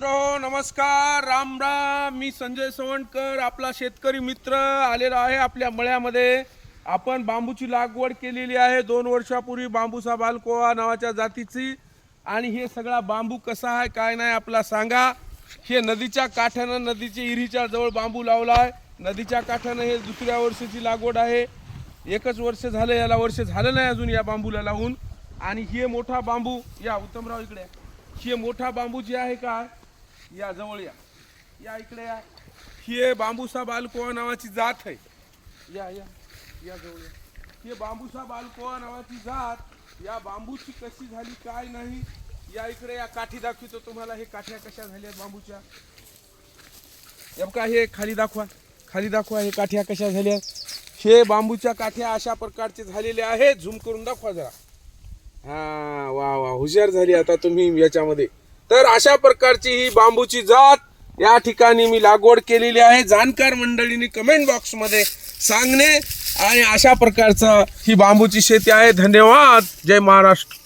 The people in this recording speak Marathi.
मित्रो नमस्कार, राम राम. मी संजय सवंडकर, आपला शेतकरी मित्र आलेला आहे आपल्या मळ्यामध्ये. आपण बांबूची लागवड केलेली आहे 2 वर्षापूर्वी, बांबूसा बालकोवा नावाच्या जातीची. आणि हे सगळा बांबू कसा आहे काय नाही आपला सांगा. हे नदीच्या काठानं, नदीच्या इरीच्या जवळ बांबू लावला आहे. नदीच्या काठानं हे दुसऱ्या वर्षाची लागवड आहे. 1 वर्ष झालं, याला वर्ष झालं नाही अजून या बांबूला लावून. आणि हे मोठा बांबू, या उत्तमराव इकडे, हे मोठा बांबू जे आहे का, या जवळ या इकडे या. हे बांबूसा बालकोवा नावाची जात आहे. या या या जवळ या. हे बांबूसा बालकोवा नावाची जात, या बांबूची कशी झाली काय नाही, या इकडे या. काठी दाखवतो तुम्हाला. हे काठ्या कशा झाल्या बांबूच्या, का हे खाली दाखवा, खाली दाखवा. हे काठ्या कशा झाल्या. हे बांबूच्या काठ्या अशा प्रकारचे झालेले आहेत. झूम करून दाखवा जरा. हा, वा वा, हुशार झाली आता तुम्ही याच्यामध्ये. तर अशा प्रकारची ही बांबूची जात या ठिकाणी मी लागवड केलेली आहे. जाणकार मंडळींनी कमेंट बॉक्स मध्ये सांगणे. आणि अशा प्रकारचा ही बांबूची शेती आहे. धन्यवाद. जय महाराष्ट्र.